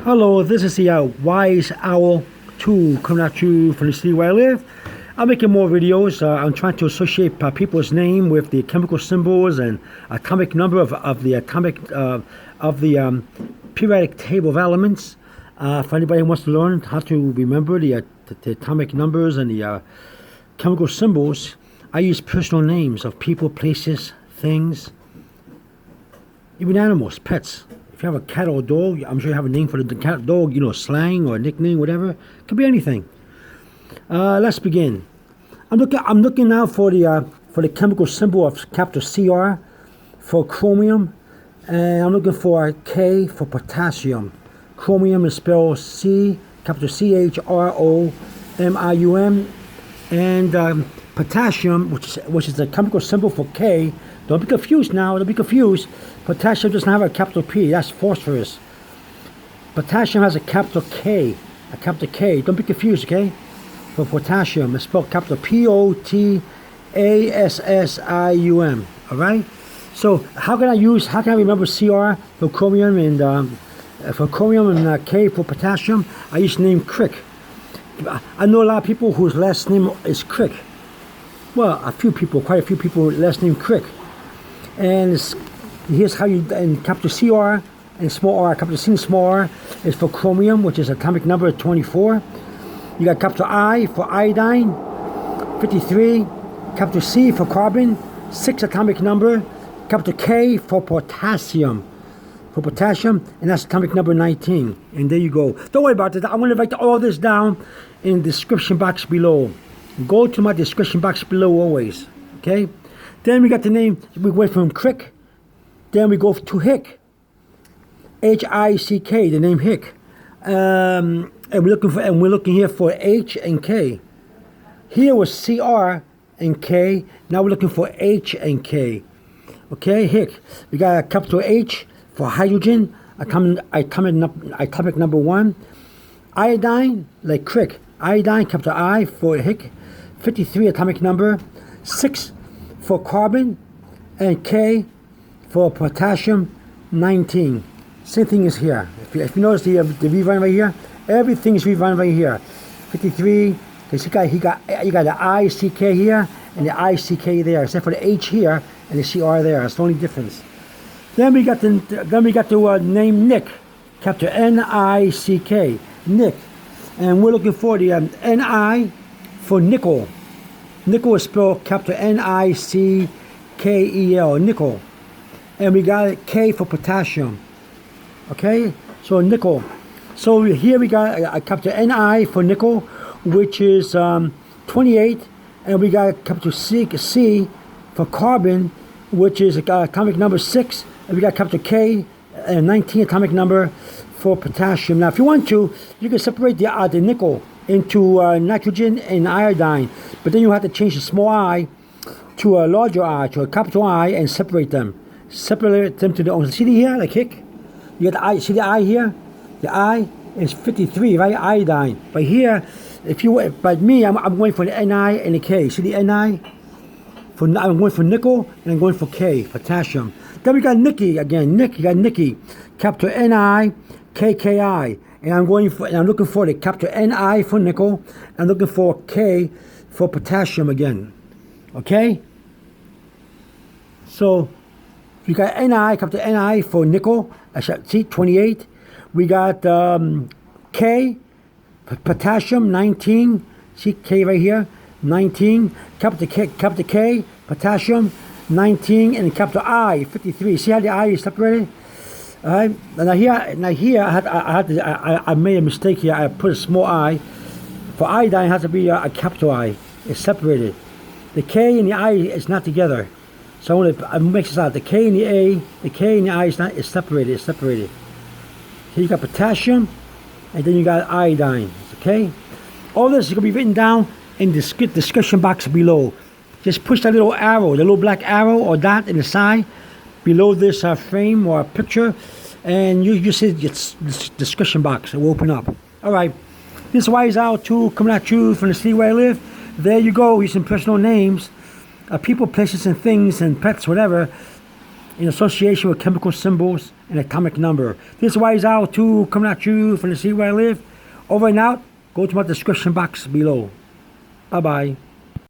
Hello, this is the Wise Owl 2 coming at you from the city where I live. I'm making more videos. I'm trying to associate people's name with the chemical symbols and atomic number of the periodic table of elements. For anybody who wants to learn how to remember the atomic numbers and the chemical symbols, I use personal names of people, places, things, even animals, pets. If you have a cat or a dog, I'm sure you have a name for the cat, dog, slang or a nickname, whatever. Could be anything. Let's begin. I'm looking now for the chemical symbol of capital Cr for chromium, and I'm looking for K for potassium. Chromium is spelled capital Chromium, and potassium, which is the chemical symbol for K. Don't be confused now. Don't be confused. Potassium doesn't have a capital P. That's phosphorus. Potassium has a capital K. A capital K. Don't be confused, okay? For potassium, it's spelled capital Potassium. All right. So how can I remember Cr for chromium and K for potassium? I use the name Crick. I know a lot of people whose last name is Crick. Well, quite a few people last name Crick. And here's how you, and capital Cr and small r, capital C and small r is for chromium, which is atomic number 24. You got capital I for iodine, 53. Capital C for carbon, 6 atomic number. Capital K for potassium. And that's atomic number 19. And there you go. Don't worry about it. I'm going to write all this down in the description box below. Go to my description box below always. Okay? Then we got the name. We went from Crick. Then we go to Hick. Hick, the name Hick. And we're looking here for H and K. Here was Cr and K. Now we're looking for H and K. Okay, Hick. We got a capital H for hydrogen, atomic number 1. Iodine, like Crick. Iodine, capital I for Hick, 53 atomic number. 6 for carbon, and K for potassium, 19. Same thing is here. If you notice the rerun right here, everything is rerun right here. 53, because you got the ICK here and the ICK there, except for the H here and the CR there. That's the only difference. Then we got the name Nick, capital N-I-C-K, Nick, and we're looking for the Ni for nickel. Nickel is spelled capital Nickel, nickel, and we got K for potassium. Okay, so nickel. So here we got a capital Ni for nickel, which is 28, and we got capital C for carbon, which is atomic number 6, and we got capital K and 19 atomic number for potassium. Now, if you want to, you can separate the nickel into nitrogen and iodine, but then you have to change the small I to a larger I, to a capital I, and separate them. Separate them to the own. See here, like Hick? You got the I. See the I here? The I is 53, right? Iodine. But here, but me, I'm going for the Ni and the K. See the Ni? I'm going for nickel, and I'm going for K, potassium. Then we got Nikki again. Nikki, capital Nikki, and I'm looking for the capital Ni for nickel. I'm looking for K for potassium again. Okay. So we got capital Ni for nickel. See 28. We got K, potassium 19. See K right here. 19, capital K, potassium, 19, and capital I, 53. See how the I is separated? All right. Now here I made a mistake here. I put a small I. For iodine, it has to be a capital I. It's separated. The K and the I is not together. So I mix this out. The K and the I is separated. It's separated. Here you got potassium, and then you got iodine. Okay. All this is going to be written down in the description box below. Just push that little arrow, the little black arrow or dot in the side below this frame or picture, and you see this description box. It will open up. All right, this Wise Owl 2 coming at you from the city where I live. There you go. Using personal names, people, places, and things, and pets, whatever. in association with chemical symbols and atomic number. This is Wise Owl 2 coming at you from the sea where I live. Over and out. Go to my description box below. Bye-bye.